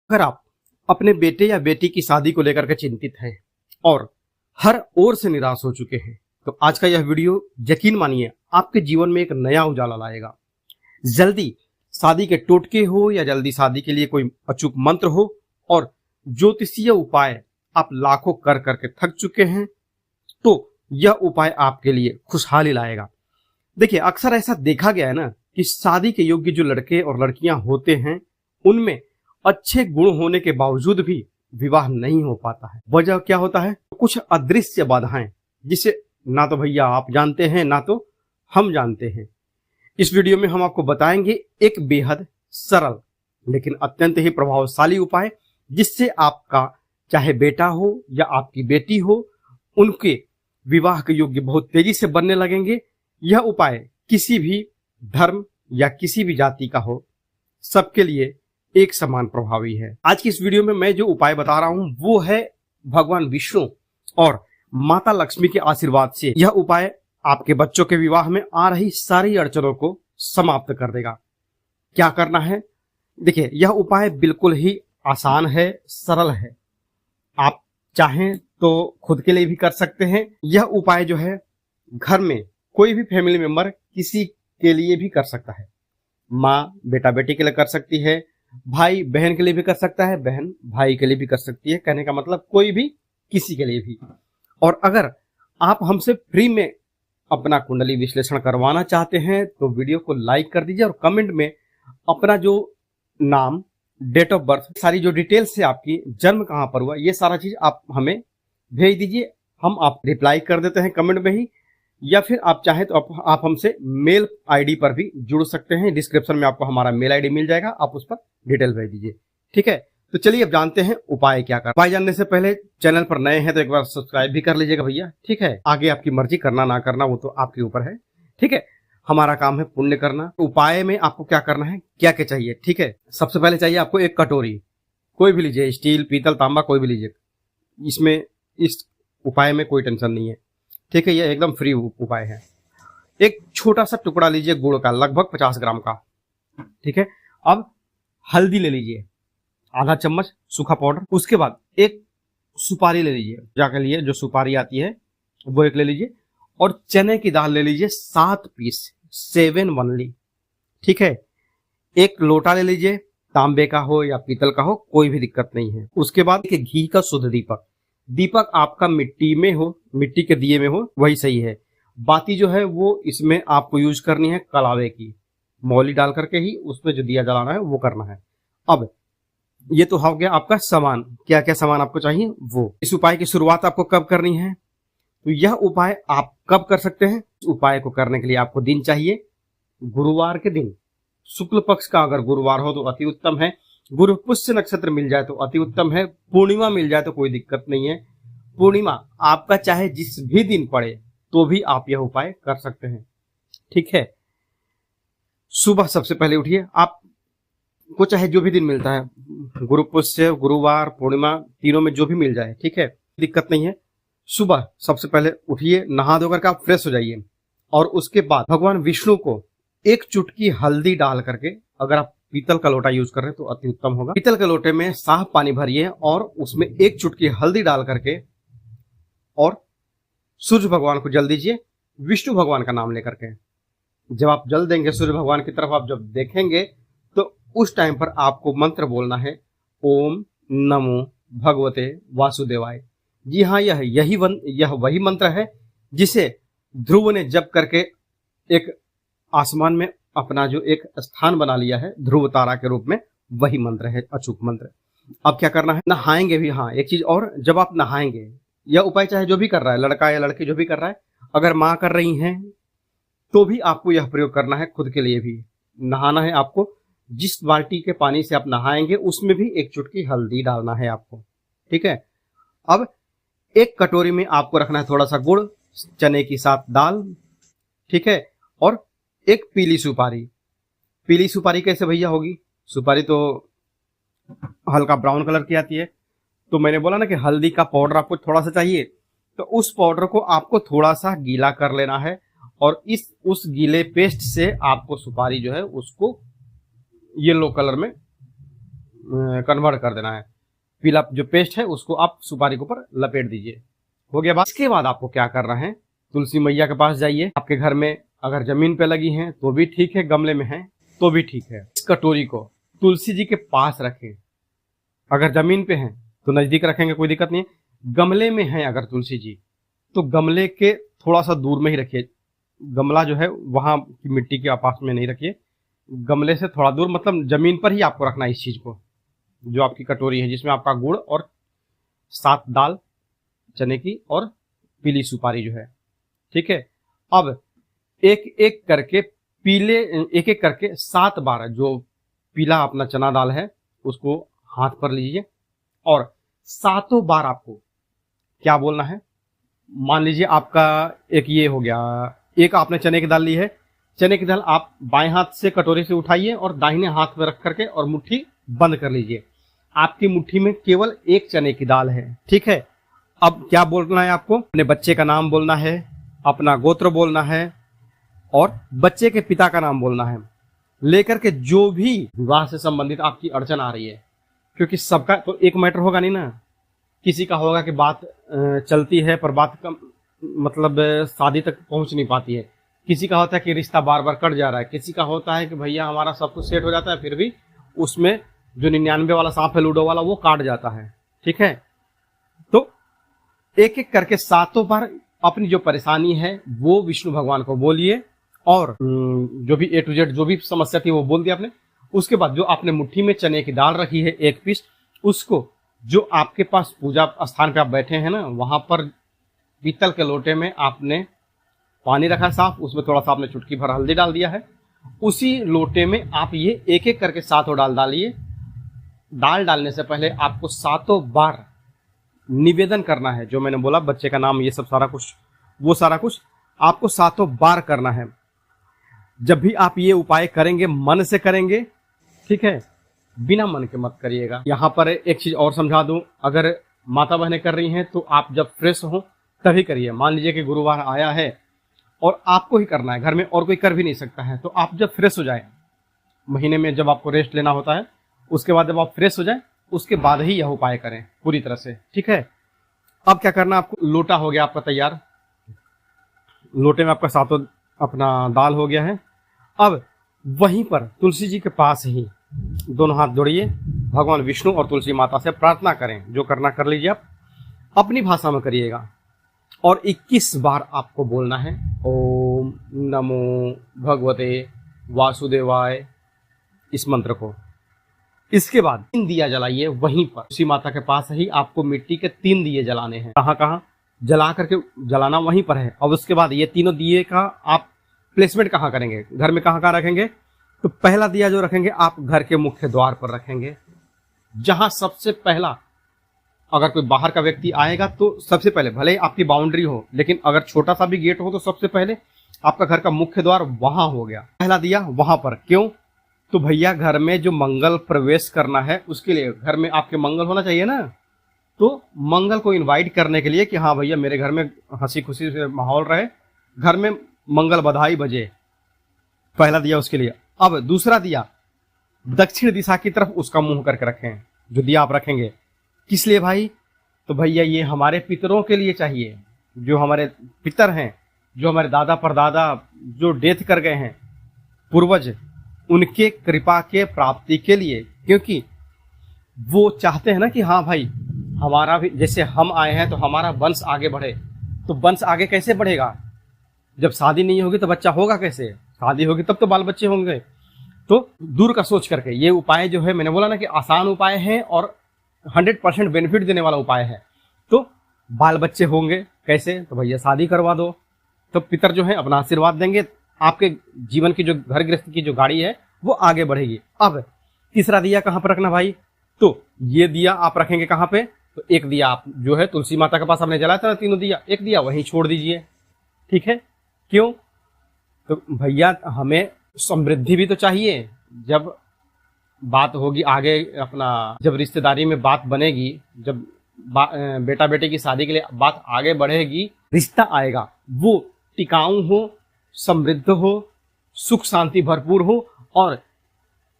अगर आप अपने बेटे या बेटी की शादी को लेकर के चिंतित हैं और हर ओर से निराश हो चुके हैं, तो आज का यह वीडियो यकीन मानिए आपके जीवन में एक नया उजाला लाएगा। जल्दी शादी के टोटके हो या जल्दी शादी के लिए कोई अचूक मंत्र हो और ज्योतिषीय उपाय आप लाखों कर करके थक चुके हैं, तो यह उपाय आपके लिए खुशहाली लाएगा। देखिए, अक्सर ऐसा देखा गया है ना कि शादी के योग्य जो लड़के और लड़कियां होते हैं, उनमें अच्छे गुण होने के बावजूद भी विवाह नहीं हो पाता है। वजह क्या होता है? कुछ अदृश्य बाधाएं, जिसे ना तो भैया आप जानते हैं ना तो हम जानते हैं। इस वीडियो में हम आपको बताएंगे एक बेहद सरल लेकिन अत्यंत ही प्रभावशाली उपाय, जिससे आपका चाहे बेटा हो या आपकी बेटी हो, उनके विवाह के योग्य बहुत तेजी से बनने लगेंगे। यह उपाय किसी भी धर्म या किसी भी जाति का हो, सबके लिए एक समान प्रभावी है। आज की इस वीडियो में मैं जो उपाय बता रहा हूं वो है भगवान विष्णु और माता लक्ष्मी के आशीर्वाद से यह उपाय आपके बच्चों के विवाह में आ रही सारी अड़चनों को समाप्त कर देगा। क्या करना है? देखिए, यह उपाय बिल्कुल ही आसान है, सरल है। आप चाहें तो खुद के लिए भी कर सकते हैं। यह उपाय जो है घर में कोई भी फैमिली मेंबर किसी के लिए भी कर सकता है। माँ बेटा बेटी के लिए कर सकती है, भाई बहन के लिए भी कर सकता है, बहन भाई के लिए भी कर सकती है। कहने का मतलब कोई भी किसी के लिए भी। और अगर आप हमसे फ्री में अपना कुंडली विश्लेषण करवाना चाहते हैं तो वीडियो को लाइक कर दीजिए और कमेंट में अपना जो नाम, डेट ऑफ बर्थ, सारी जो डिटेल्स है आपकी, जन्म कहाँ पर हुआ, ये सारा चीज आप हमें भेज दीजिए। हम आप रिप्लाई कर देते हैं कमेंट में ही, या फिर आप चाहे तो आप हमसे मेल आईडी पर भी जुड़ सकते हैं। डिस्क्रिप्शन में आपको हमारा मेल आईडी मिल जाएगा, आप उस पर डिटेल भेज दीजिए। ठीक है, तो चलिए अब जानते हैं उपाय क्या कर। उपाय जानने से पहले चैनल पर नए हैं तो एक बार सब्सक्राइब भी कर लीजिएगा भैया। ठीक है, आगे आपकी मर्जी, करना ना करना वो तो आपके ऊपर है। ठीक है, हमारा काम है पुण्य करना। उपाय में आपको क्या करना है, क्या क्या चाहिए? ठीक है, सबसे पहले चाहिए आपको एक कटोरी, कोई भी लीजिए, स्टील, पीतल, तांबा, कोई भी लीजिए। इसमें इस उपाय में कोई टेंशन नहीं है। ठीक है, यह एकदम फ्री उपाय है। एक छोटा सा टुकड़ा लीजिए गुड़ का, लगभग 50 ग्राम का। ठीक है, अब हल्दी ले लीजिए आधा चम्मच, सूखा पाउडर। उसके बाद एक सुपारी ले लीजिए, जाकर लिए जो सुपारी आती है वो एक ले लीजिए। और चने की दाल ले लीजिए 7 पीस, 7 ओनली। ठीक है, एक लोटा ले लीजिए, तांबे का हो या पीतल का हो, कोई भी दिक्कत नहीं है। उसके बाद एक घी का शुद्ध दीपक। दीपक आपका मिट्टी में हो, मिट्टी के दिए में हो, वही सही है। बाती जो है वो इसमें आपको यूज करनी है कलावे की, मौली डाल करके ही उसमें जो दिया जलाना है वो करना है। अब ये तो हो गया आपका सामान। क्या क्या सामान आपको चाहिए वो। इस उपाय की शुरुआत आपको कब करनी है, तो यह उपाय आप कब कर सकते हैं? इस उपाय को करने के लिए आपको दिन चाहिए गुरुवार के दिन, शुक्ल पक्ष का अगर गुरुवार हो तो अति उत्तम है। गुरु पुष्य नक्षत्र मिल जाए तो अति उत्तम है। पूर्णिमा मिल जाए तो कोई दिक्कत नहीं है। पूर्णिमा आपका चाहे जिस भी दिन पड़े तो भी आप यह उपाय कर सकते हैं। ठीक है, सुबह सबसे पहले उठिए, आपको चाहे जो भी दिन मिलता है, गुरु पुष्य, गुरुवार, पूर्णिमा, तीनों में जो भी मिल जाए, ठीक है, दिक्कत नहीं है। सुबह सबसे पहले उठिए, नहा धोकर के आप फ्रेश हो जाइए और उसके बाद भगवान विष्णु को एक चुटकी हल्दी डाल करके, अगर आप पीतल का लोटा यूज कर रहे हैं तो अति उत्तम होगा। पीतल के लोटे में साफ पानी भरिए और उसमें एक चुटकी हल्दी डाल करके और सूर्य भगवान को जल दीजिए, विष्णु भगवान का नाम लेकर के। जब आप जल देंगे सूर्य भगवान की तरफ, आप जब देखेंगे तो उस टाइम पर आपको मंत्र बोलना है, ओम नमो भगवते वासुदेवाय। जी हाँ, यह वही मंत्र है जिसे ध्रुव ने जप करके एक आसमान में अपना जो एक स्थान बना लिया है ध्रुव तारा के रूप में, वही मंत्र है, अचूक मंत्र। अब क्या करना है, नहाएंगे भी। हाँ, एक चीज और, जब आप नहाएंगे, यह उपाय चाहे जो भी कर रहा है, लड़का या लड़की जो भी कर रहा है, अगर माँ कर रही हैं तो भी आपको यह प्रयोग करना है। खुद के लिए भी नहाना है आपको। जिस बाल्टी के पानी से आप नहाएंगे उसमें भी एक चुटकी हल्दी डालना है आपको। ठीक है, अब एक कटोरी में आपको रखना है थोड़ा सा गुड़, चने की साथ दाल, ठीक है, और एक पीली सुपारी। पीली सुपारी कैसे भैया होगी? सुपारी तो हल्का ब्राउन कलर की आती है। तो मैंने बोला ना कि हल्दी का पाउडर आपको थोड़ा सा चाहिए, तो उस पाउडर को आपको थोड़ा सा गीला कर लेना है और उस गीले पेस्ट से आपको सुपारी जो है उसको येलो कलर में कन्वर्ट कर देना है। पीला जो पेस्ट है उसको आप सुपारी के ऊपर लपेट दीजिए। हो गया बात। इसके बाद आपको क्या करना है, तुलसी मैया के पास जाइए। आपके घर में अगर जमीन पे लगी हैं तो भी ठीक है, गमले में हैं तो भी ठीक है। इस कटोरी को तुलसी जी के पास रखें। अगर जमीन पे हैं तो नजदीक रखेंगे, कोई दिक्कत नहीं है। गमले में हैं अगर तुलसी जी, तो गमले के थोड़ा सा दूर में ही रखिए। गमला जो है वहां की मिट्टी के पास में नहीं रखिए, गमले से थोड़ा दूर, मतलब जमीन पर ही आपको रखना है इस चीज को। जो आपकी कटोरी है जिसमें आपका गुड़ और 7 दाल चने की और पीली सुपारी जो है, ठीक है। अब एक एक करके 7 बार जो पीला अपना चना दाल है उसको हाथ पर लीजिए और 7 बार आपको क्या बोलना है। मान लीजिए आपका एक ये हो गया, एक आपने चने की दाल ली है। चने की दाल आप बाएं हाथ से कटोरी से उठाइए और दाहिने हाथ में रख करके और मुट्ठी बंद कर लीजिए। आपकी मुट्ठी में केवल एक चने की दाल है, ठीक है। अब क्या बोलना है आपको, अपने बच्चे का नाम बोलना है, अपना गोत्र बोलना है और बच्चे के पिता का नाम बोलना है, लेकर के जो भी विवाह से संबंधित आपकी अड़चन आ रही है। क्योंकि सबका तो एक मैटर होगा नहीं ना, किसी का होगा कि बात चलती है पर बात का मतलब शादी तक पहुंच नहीं पाती है। किसी का होता है कि रिश्ता बार बार कट जा रहा है। किसी का होता है कि भैया हमारा सब कुछ सेट हो जाता है फिर भी उसमें जो 99 वाला सांप है लूडो वाला वो काट जाता है, ठीक है। तो एक एक करके 7 बार अपनी जो परेशानी है वो विष्णु भगवान को बोलिए और जो भी A to Z जो भी समस्या थी वो बोल दिया आपने। उसके बाद जो आपने मुट्ठी में चने की दाल रखी है 1 पीस, उसको जो आपके पास पूजा स्थान पे आप बैठे हैं ना, वहां पर पीतल के लोटे में आपने पानी रखा साफ, उसमें थोड़ा सा आपने चुटकी भर हल्दी डाल दिया है। उसी लोटे में आप ये एक एक करके 7 डाल डालिए। दाल डालने से पहले आपको 7 बार निवेदन करना है, जो मैंने बोला बच्चे का नाम, ये सब सारा कुछ, वो सारा कुछ आपको 7 बार करना है। जब भी आप ये उपाय करेंगे मन से करेंगे, ठीक है, बिना मन के मत करिएगा। यहाँ पर एक चीज और समझा दूं, अगर माता बहनें कर रही हैं तो आप जब फ्रेश हो तभी करिए। मान लीजिए कि गुरुवार आया है और आपको ही करना है, घर में और कोई कर भी नहीं सकता है, तो आप जब फ्रेश हो जाए, महीने में जब आपको रेस्ट लेना होता है उसके बाद जब आप फ्रेश हो जाए उसके बाद ही यह उपाय करें पूरी तरह से, ठीक है। अब क्या करना, आपको लोटा हो गया आपका तैयार, लोटे में आपका 7 अपना दाल हो गया है। अब वहीं पर तुलसी जी के पास ही दोनों हाथ जोड़िए, भगवान विष्णु और तुलसी माता से प्रार्थना करें। जो करना कर लीजिए, आप अपनी भाषा में करिएगा और 21 बार आपको बोलना है ओम नमो भगवते वासुदेवाय, इस मंत्र को। इसके बाद 3 दिया जलाइए वहीं पर, तुलसी माता के पास ही आपको मिट्टी के 3 दिए जलाने हैं। कहाँ कहाँ जला करके जलाना वहीं पर है। अब उसके बाद ये तीनों दिए का आप प्लेसमेंट कहाँ करेंगे, घर में कहाँ कहाँ रखेंगे, तो पहला दिया जो रखेंगे आप घर के मुख्य द्वार पर रखेंगे, जहां सबसे पहला, अगर कोई बाहर का व्यक्ति आएगा तो सबसे पहले, भले ही आपकी बाउंड्री हो लेकिन अगर छोटा सा भी गेट हो तो सबसे पहले आपका घर का मुख्य द्वार वहां हो गया, पहला दिया वहां पर। क्यों, तो भैया घर में जो मंगल प्रवेश करना है उसके लिए घर में आपके मंगल होना चाहिए ना, तो मंगल को इनवाइट करने के लिए कि हाँ भैया मेरे घर में हंसी खुशी से माहौल रहे, घर में मंगल बधाई बजे, पहला दिया उसके लिए। अब दूसरा दिया दक्षिण दिशा की तरफ उसका मुंह करके रखें, जो दिया आप रखेंगे। किस लिए भाई, तो भैया ये हमारे पितरों के लिए चाहिए, जो हमारे पितर हैं, जो हमारे दादा परदादा जो डेथ कर गए हैं पूर्वज, उनके कृपा के प्राप्ति के लिए। क्योंकि वो चाहते हैं ना कि हाँ भाई हमारा भी, जैसे हम आए हैं तो हमारा वंश आगे बढ़े। तो वंश आगे कैसे बढ़ेगा, जब शादी नहीं होगी तो बच्चा होगा कैसे, शादी होगी तब तो बाल बच्चे होंगे। तो दूर का सोच करके ये उपाय जो है, मैंने बोला ना कि आसान उपाय है और 100% बेनिफिट देने वाला उपाय है। तो बाल बच्चे होंगे कैसे, तो भैया शादी करवा दो, तो पितर जो है अपना आशीर्वाद देंगे, आपके जीवन की जो घर गृहस्थ की जो गाड़ी है वो आगे बढ़ेगी। अब तीसरा दिया कहाँ पर रखना भाई, तो ये दिया आप रखेंगे कहाँ पे, तो एक दिया आप जो है तुलसी माता के पास आपने जलाया था तीनों दिया, एक दिया वहीं छोड़ दीजिए, ठीक है। क्यों, तो भैया हमें समृद्धि भी तो चाहिए। जब बात होगी आगे, अपना जब रिश्तेदारी में बात बनेगी, जब बेटा बेटे की शादी के लिए बात आगे बढ़ेगी, रिश्ता आएगा, वो टिकाऊ हो, समृद्ध हो, सुख शांति भरपूर हो और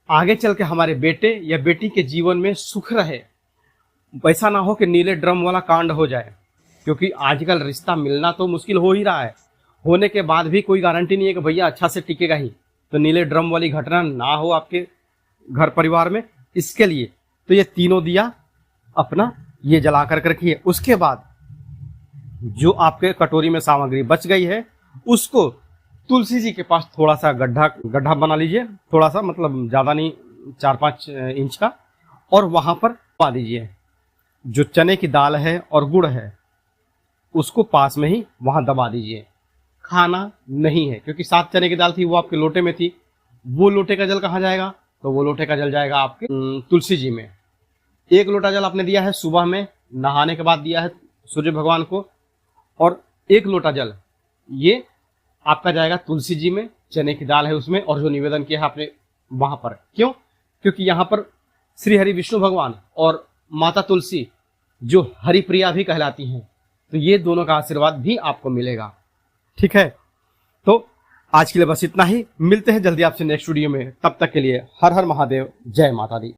आगे चल के हमारे बेटे या बेटी के जीवन में सुख रहे। वैसा ना हो कि नीले ड्रम वाला कांड हो जाए, क्योंकि आजकल रिश्ता मिलना तो मुश्किल हो ही रहा है, होने के बाद भी कोई गारंटी नहीं है कि भैया अच्छा से टिकेगा ही। तो नीले ड्रम वाली घटना ना हो आपके घर परिवार में, इसके लिए तो ये तीनों दिया अपना ये जला कर रखिए। उसके बाद जो आपके कटोरी में सामग्री बच गई है उसको तुलसी जी के पास थोड़ा सा गड्ढा बना लीजिए, थोड़ा सा मतलब ज़्यादा नहीं, 4-5 इंच का, और वहाँ पर पा दीजिए। जो चने की दाल है और गुड़ है उसको पास में ही वहाँ दबा दीजिए। खाना नहीं है, क्योंकि 7 चने की दाल थी वो आपके लोटे में थी, वो लोटे का जल कहाँ जाएगा, तो वो लोटे का जल जाएगा आपके तुलसी जी में। 1 लोटा जल आपने दिया है सुबह में नहाने के बाद दिया है सूर्य भगवान को, और 1 लोटा जल ये आपका जाएगा तुलसी जी में, चने की दाल है उसमें, और जो निवेदन किया है आपने वहां पर। क्यों? क्योंकि यहाँ पर श्री हरि विष्णु भगवान और माता तुलसी जो हरिप्रिया भी कहलाती हैं, तो ये दोनों का आशीर्वाद भी आपको मिलेगा। ठीक है, तो आज के लिए बस इतना ही। मिलते हैं जल्दी आपसे नेक्स्ट वीडियो में, तब तक के लिए हर हर महादेव, जय माता दी।